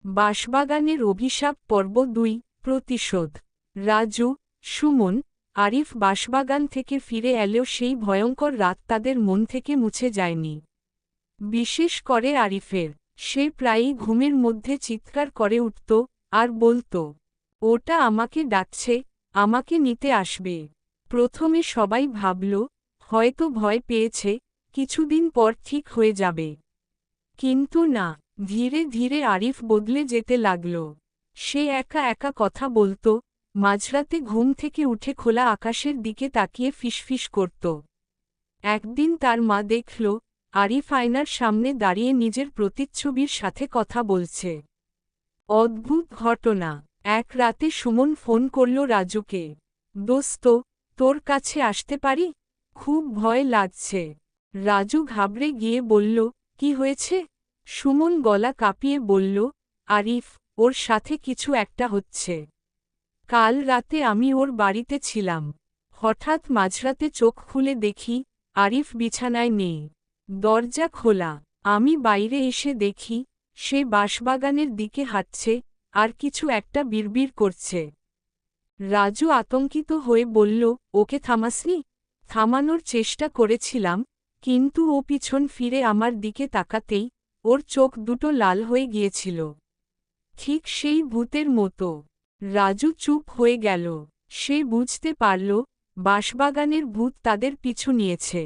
বাঁশবাগানের অভিশাপ পর্ব ২ প্রতিশোধ। রাজু, সুমন, আরিফ বাঁশবাগান থেকে ফিরে এলেও সেই ভয়ঙ্কর রাত তাদের মন থেকে মুছে যায়নি। বিশেষ করে আরিফের। সে প্রায়ই ঘুমের মধ্যে চিৎকার করে উঠত আর বলত, ওটা আমাকে ডাকছে, আমাকে নিতে আসবে। প্রথমে সবাই ভাবল, হয়তো ভয় পেয়েছে, কিছুদিন পর ঠিক হয়ে যাবে। কিন্তু না, ধীরে ধীরে আরিফ বদলে যেতে লাগল। সে একা একা কথা বলত, মাঝরাতে ঘুম থেকে উঠে খোলা আকাশের দিকে তাকিয়ে ফিসফিস করত। একদিন তার মা দেখল, আরিফ আয়নার সামনে দাঁড়িয়ে নিজের প্রতিচ্ছবির সাথে কথা বলছে। অদ্ভুত ঘটনা। এক রাতে সুমন ফোন করল রাজুকে। দোস্ত, তোর কাছে আসতে পারি? খুব ভয় লাগছে। রাজু ঘাবড়ে গিয়ে বলল, কি হয়েছে? সুমন গলা কাঁপিয়ে বলল, আরিফ, ওর সাথে কিছু একটা হচ্ছে। কাল রাতে আমি ওর বাড়িতে ছিলাম। হঠাৎ মাঝরাতে চোখ খুলে দেখি, আরিফ বিছানায় নেই। দরজা খোলা। আমি বাইরে এসে দেখি, সে বাঁশবাগানের দিকে হাঁটছে, আর কিছু একটা বিড়বিড় করছে। রাজু আতঙ্কিত হয়ে বলল, ওকে থামাসনি? থামানোর চেষ্টা করেছিলাম, কিন্তু ও পিছন ফিরে আমার দিকে তাকাতেই ওর চোখ দুটো লাল হয়ে গিয়েছিল। ঠিক সেই ভূতের মতো। রাজু চুপ হয়ে গেল। সে বুঝতে পারল, বাঁশবাগানের ভূত তাদের পিছু নিয়েছে।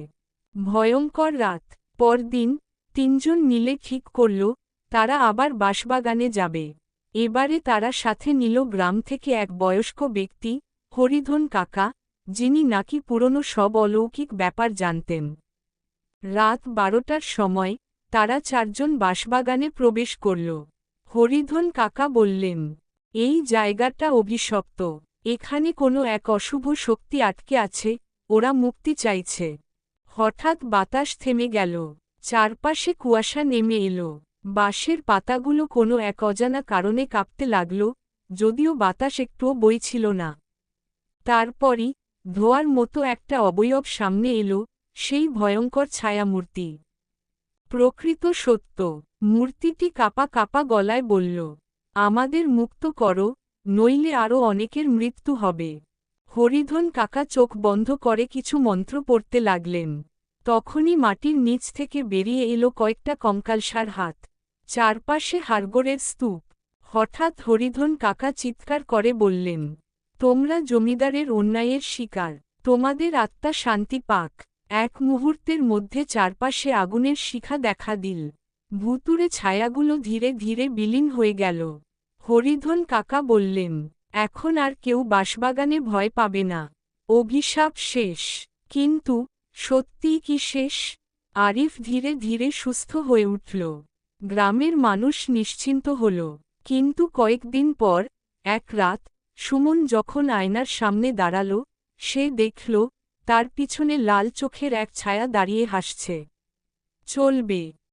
ভয়ঙ্কর রাত। পরদিন তিনজন মিলে ঠিক করল, তারা আবার বাঁশবাগানে যাবে। এবারে তারা সাথে নিল গ্রাম থেকে এক বয়স্ক ব্যক্তি, হরিধন কাকা, যিনি নাকি পুরনো সব অলৌকিক ব্যাপার জানতেন। রাত ১২টার সময় তারা চারজন বাঁশবাগানে প্রবেশ করল। হরিধন কাকা বললেন, এই জায়গাটা অভিশপ্ত। এখানে কোনো এক অশুভ শক্তি আটকে আছে, ওরা মুক্তি চাইছে। হঠাৎ বাতাস থেমে গেল। চারপাশে কুয়াশা নেমে এলো। বাঁশের পাতাগুলো কোনো এক অজানা কারণে কাঁপতে লাগল, যদিও বাতাস একটুও বইছিল না। তারপরই ধোঁয়ার মতো একটা অবয়ব সামনে এলো, সেই ভয়ঙ্কর ছায়ামূর্তি। প্রকৃত সত্য। মূর্তিটি কাঁপা কাঁপা গলায় বলল, আমাদের মুক্ত করো, নইলে আরও অনেকের মৃত্যু হবে। হরিধন কাকা চোখ বন্ধ করে কিছু মন্ত্র পড়তে লাগলেন। তখনই মাটির নিচ থেকে বেরিয়ে এলো কয়েকটা কঙ্কালসার হাত। চারপাশে হাড়গোড়ের স্তূপ। হঠাৎ হরিধন কাকা চিৎকার করে বললেন, তোমরা জমিদারের অন্যায়ের শিকার, তোমাদের আত্মা শান্তি পাক। এক মুহূর্তের মধ্যে চারপাশে আগুনের শিখা দেখা দিল। ভুতুড়ে ছায়াগুলো ধীরে ধীরে বিলীন হয়ে গেল। হরিধন কাকা বললেন, এখন আর কেউ বাঁশবাগানে ভয় পাবে না। অভিশাপ শেষ। কিন্তু সত্যিই কি শেষ? আরিফ ধীরে ধীরে সুস্থ হয়ে উঠল। গ্রামের মানুষ নিশ্চিন্ত হল। কিন্তু কয়েকদিন পর, এক রাত, সুমন যখন আয়নার সামনে দাঁড়াল, সে দেখল, তার পিছনে লাল চোখের এক ছায়া দাঁড়িয়ে হাসছে। চলবে।